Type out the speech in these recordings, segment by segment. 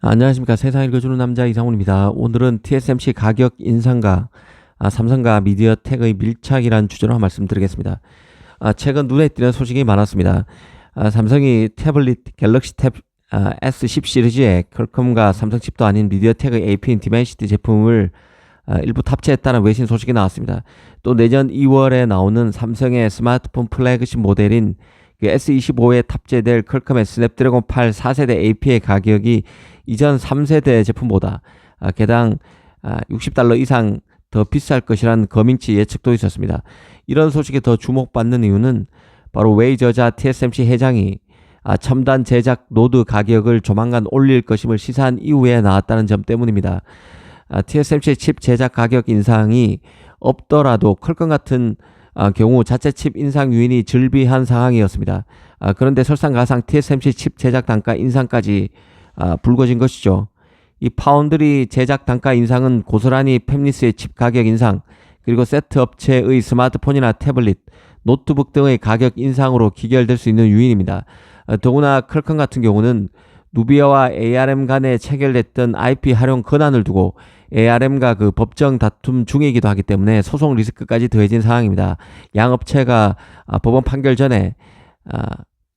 안녕하십니까. 세상 읽어주는 남자 이상훈입니다. 오늘은 TSMC 가격 인상과 삼성과 미디어텍의 밀착이란 주제로 한 말씀 드리겠습니다. 최근 눈에 띄는 소식이 많았습니다. 삼성이 태블릿 갤럭시 탭 S10 시리즈에 퀄컴과 삼성 칩도 아닌 미디어텍의 AP인 디멘시티 제품을 일부 탑재했다는 외신 소식이 나왔습니다. 또 내년 2월에 나오는 삼성의 스마트폰 플래그십 모델인 S25에 탑재될 퀄컴의 스냅드래곤 8 4세대 AP의 가격이 이전 3세대 제품보다 개당 $60 이상 더 비쌀 것이라는 거민치 예측도 있었습니다. 이런 소식이 더 주목받는 이유는 바로 웨이 저자 TSMC 회장이 첨단 제작 노드 가격을 조만간 올릴 것임을 시사한 이후에 나왔다는 점 때문입니다. TSMC 칩 제작 가격 인상이 없더라도 퀄컴 같은 경우 자체 칩 인상 요인이 즐비한 상황이었습니다. 그런데 설상가상 TSMC 칩 제작 단가 인상까지 불거진 것이죠. 이 파운드리 제작 단가 인상은 고스란히 팹리스의 칩 가격 인상, 그리고 세트 업체의 스마트폰이나 태블릿, 노트북 등의 가격 인상으로 기결될 수 있는 요인입니다. 더구나 퀄컴 같은 경우는 누비아와 ARM 간에 체결됐던 IP 활용 권한을 두고 ARM과 그 법정 다툼 중이기도 하기 때문에 소송 리스크까지 더해진 상황입니다. 양 업체가 법원 판결 전에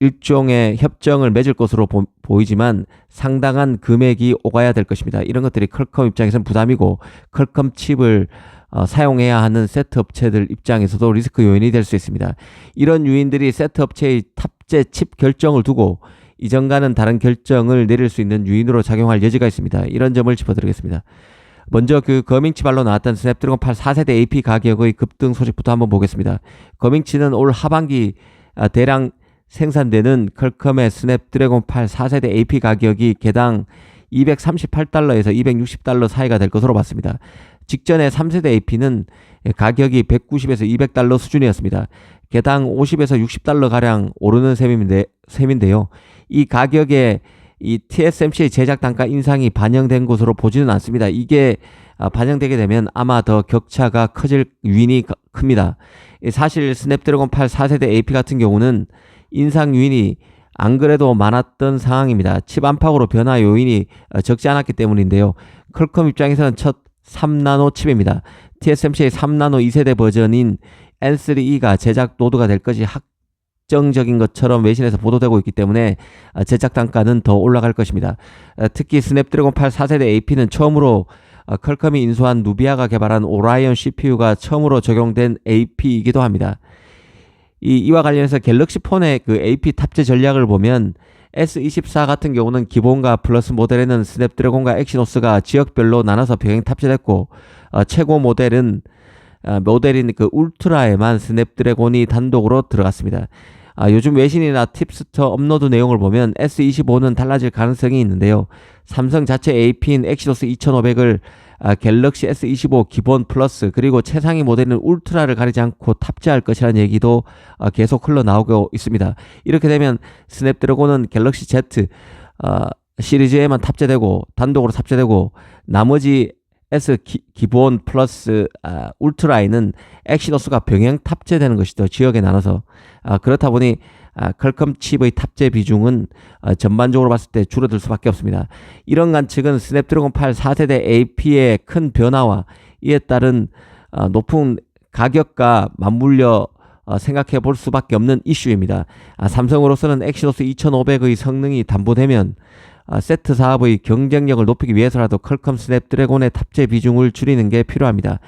일종의 협정을 맺을 것으로 보이지만 상당한 금액이 오가야 될 것입니다. 이런 것들이 퀄컴 입장에서는 부담이고, 퀄컴 칩을 사용해야 하는 세트 업체들 입장에서도 리스크 요인이 될 수 있습니다. 이런 요인들이 세트 업체의 탑재 칩 결정을 두고 이전과는 다른 결정을 내릴 수 있는 요인으로 작용할 여지가 있습니다. 이런 점을 짚어드리겠습니다. 먼저 그 거밍치발로 나왔던 스냅드래곤 8 4세대 AP 가격의 급등 소식부터 한번 보겠습니다. 거밍치는 올 하반기 대량 생산되는 퀄컴의 스냅드래곤 8 4세대 AP 가격이 개당 $238에서 $260 사이가 될 것으로 봤습니다. 직전에 3세대 AP는 가격이 $190에서 $200 수준이었습니다. 개당 $50에서 $60 가량 오르는 셈인데요. 이 가격에 이 TSMC의 제작 단가 인상이 반영된 것으로 보지는 않습니다. 이게 반영되게 되면 아마 더 격차가 커질 요인이 큽니다. 사실 스냅드래곤 8 4세대 AP 같은 경우는 인상 요인이 안 그래도 많았던 상황입니다. 칩 안팎으로 변화 요인이 적지 않았기 때문인데요. 퀄컴 입장에서는 첫 3나노 칩입니다. TSMC의 3나노 2세대 버전인 N3E가 제작 노드가 될 것이 확정적인 것처럼 외신에서 보도되고 있기 때문에 제작 단가는 더 올라갈 것입니다. 특히 스냅드래곤 8 4세대 AP는 처음으로 퀄컴이 인수한 누비아가 개발한 오라이언 CPU가 처음으로 적용된 AP이기도 합니다. 이와 관련해서 갤럭시 폰의 그 AP 탑재 전략을 보면 S24 같은 경우는 기본과 플러스 모델에는 스냅드래곤과 엑시노스가 지역별로 나눠서 병행 탑재됐고, 최고 모델인 그 울트라에만 스냅드래곤이 단독으로 들어갔습니다. 요즘 외신이나 팁스터 업로드 내용을 보면 S25는 달라질 가능성이 있는데요. 삼성 자체 AP인 엑시노스 2500을 갤럭시 S25 기본 플러스 그리고 최상위 모델인 울트라를 가리지 않고 탑재할 것이라는 얘기도 계속 흘러나오고 있습니다. 이렇게 되면 스냅드래곤은 갤럭시 Z 시리즈에만 탑재되고 단독으로 탑재되고, 나머지 S 기본 플러스 울트라에는 엑시노스가 병행 탑재되는 것이죠. 지역에 나눠서. 그렇다 보니 퀄컴 칩의 탑재 비중은 전반적으로 봤을 때 줄어들 수밖에 없습니다. 이런 관측은 스냅드래곤 8 4세대 AP의 큰 변화와 이에 따른 높은 가격과 맞물려 생각해 볼 수밖에 없는 이슈입니다. 삼성으로서는 엑시노스 2500의 성능이 담보되면 세트 사업의 경쟁력을 높이기 위해서라도 퀄컴 스냅드래곤의 탑재 비중을 줄이는 게 필요합니다.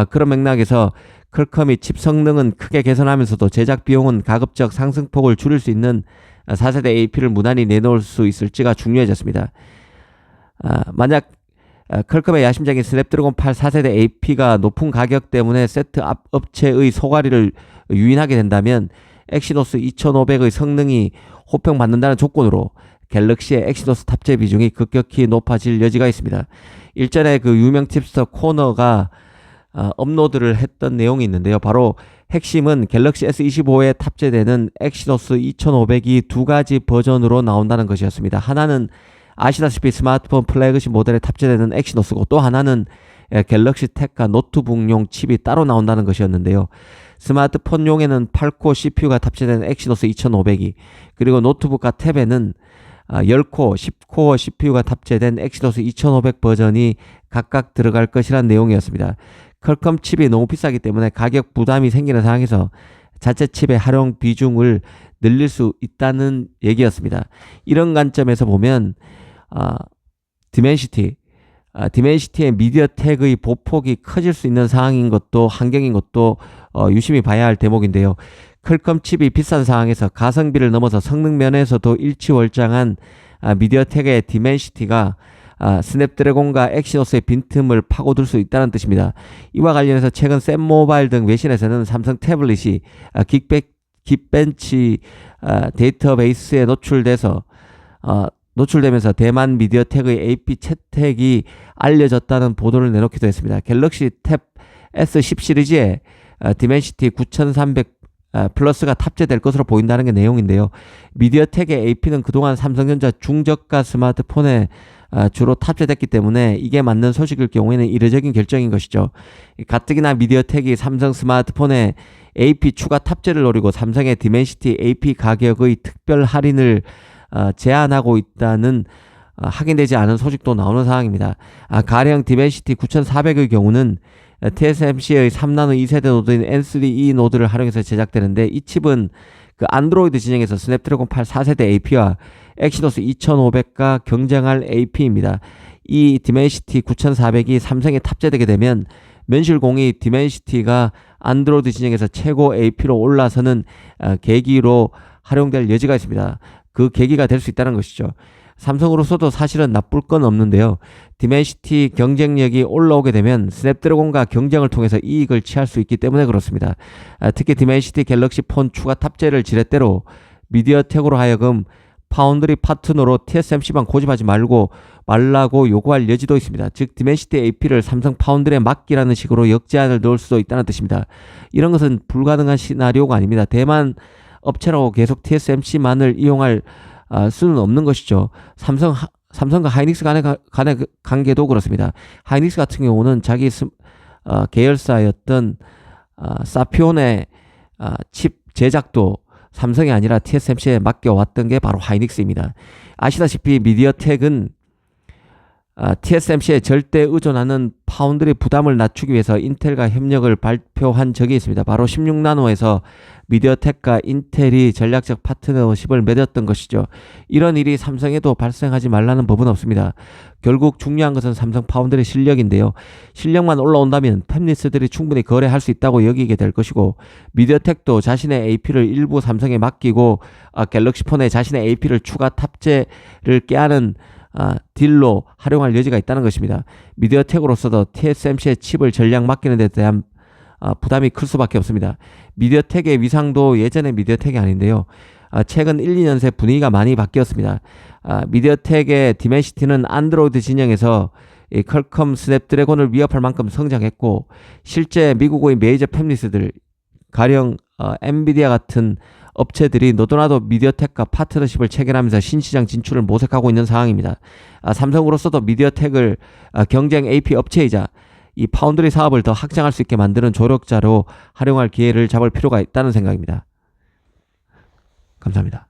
그런 맥락에서 퀄컴이 칩 성능은 크게 개선하면서도 제작 비용은 가급적 상승폭을 줄일 수 있는 4세대 AP를 무난히 내놓을 수 있을지가 중요해졌습니다. 만약 퀄컴의 야심작인 스냅드래곤 8 4세대 AP가 높은 가격 때문에 세트 업체의 소가리를 유인하게 된다면 엑시노스 2500의 성능이 호평받는다는 조건으로 갤럭시의 엑시노스 탑재 비중이 급격히 높아질 여지가 있습니다. 일전에 그 유명 팁스터 코너가 업로드를 했던 내용이 있는데요. 바로 핵심은 갤럭시 S25에 탑재되는 엑시노스 2500이 두 가지 버전으로 나온다는 것이었습니다. 하나는 아시다시피 스마트폰 플래그십 모델에 탑재되는 엑시노스고, 또 하나는 갤럭시 탭과 노트북용 칩이 따로 나온다는 것이었는데요. 스마트폰용에는 8코어 CPU가 탑재된 엑시노스 2500이, 그리고 노트북과 탭에는 10코어, 10코어 CPU가 탑재된 엑시노스 2500 버전이 각각 들어갈 것이란 내용이었습니다. 퀄컴 칩이 너무 비싸기 때문에 가격 부담이 생기는 상황에서 자체 칩의 활용 비중을 늘릴 수 있다는 얘기였습니다. 이런 관점에서 보면 디멘시티의 미디어텍의 보폭이 커질 수 있는 상황인 것도 환경인 것도 유심히 봐야 할 대목인데요. 퀄컴 칩이 비싼 상황에서 가성비를 넘어서 성능 면에서도 일취월장한 미디어텍의 디멘시티가 스냅드래곤과 엑시노스의 빈틈을 파고들 수 있다는 뜻입니다. 이와 관련해서 최근 샘모바일 등 외신에서는 삼성 태블릿이 긱벤치 데이터베이스에 노출되면서 대만 미디어텍의 AP 채택이 알려졌다는 보도를 내놓기도 했습니다. 갤럭시 탭 S10 시리즈에 디멘시티 9300 플러스가 탑재될 것으로 보인다는 게 내용인데요. 미디어텍의 AP는 그동안 삼성전자 중저가 스마트폰에 주로 탑재됐기 때문에 이게 맞는 소식일 경우에는 이례적인 결정인 것이죠. 가뜩이나 미디어텍이 삼성 스마트폰에 AP 추가 탑재를 노리고 삼성의 디멘시티 AP 가격의 특별 할인을 제한하고 있다는 확인되지 않은 소식도 나오는 상황입니다. 가령 디멘시티 9400의 경우는 TSMC의 3나노 2세대 노드인 N3E 노드를 활용해서 제작되는데 이 칩은 그 안드로이드 진영에서 스냅드래곤 8 4세대 AP와 엑시노스 2500과 경쟁할 AP입니다. 이 디멘시티 9400이 삼성에 탑재되게 되면 면실공히 디멘시티가 안드로이드 진영에서 최고 AP로 올라서는 계기로 활용될 여지가 있습니다. 그 계기가 될 수 있다는 것이죠. 삼성으로서도 사실은 나쁠 건 없는데요. 디멘시티 경쟁력이 올라오게 되면 스냅드래곤과 경쟁을 통해서 이익을 취할 수 있기 때문에 그렇습니다. 특히 디멘시티 갤럭시 폰 추가 탑재를 지렛대로 미디어텍으로 하여금 파운드리 파트너로 TSMC만 고집하지 말라고 요구할 여지도 있습니다. 즉 디멘시티 AP를 삼성 파운드리에 맡기라는 식으로 역제한을 넣을 수도 있다는 뜻입니다. 이런 것은 불가능한 시나리오가 아닙니다. 대만 업체라고 계속 TSMC만을 이용할 수는 없는 것이죠. 삼성과 하이닉스 간의 관계도 그렇습니다. 하이닉스 같은 경우는 자기 계열사였던 사피온의 칩 제작도 삼성이 아니라 TSMC에 맡겨왔던 게 바로 하이닉스입니다. 아시다시피 미디어텍은 TSMC에 절대 의존하는 파운드리 부담을 낮추기 위해서 인텔과 협력을 발표한 적이 있습니다. 바로 16나노에서 미디어텍과 인텔이 전략적 파트너십을 맺었던 것이죠. 이런 일이 삼성에도 발생하지 말라는 법은 없습니다. 결국 중요한 것은 삼성 파운드리 실력인데요. 실력만 올라온다면 팹리스들이 충분히 거래할 수 있다고 여기게 될 것이고 미디어텍도 자신의 AP를 일부 삼성에 맡기고 갤럭시폰에 자신의 AP를 추가 탑재를 깨하는 딜로 활용할 여지가 있다는 것입니다. 미디어텍으로서도 TSMC의 칩을 전량 맡기는 데 대한 부담이 클 수밖에 없습니다. 미디어텍의 위상도 예전의 미디어텍이 아닌데요. 최근 1, 2년 새 분위기가 많이 바뀌었습니다. 미디어텍의 디멘시티는 안드로이드 진영에서 이 퀄컴 스냅드래곤을 위협할 만큼 성장했고 실제 미국의 메이저 팹리스들 가령 엔비디아 같은 업체들이 너도나도 미디어텍과 파트너십을 체결하면서 신시장 진출을 모색하고 있는 상황입니다. 삼성으로서도 미디어텍을 경쟁 AP 업체이자 이 파운드리 사업을 더 확장할 수 있게 만드는 조력자로 활용할 기회를 잡을 필요가 있다는 생각입니다. 감사합니다.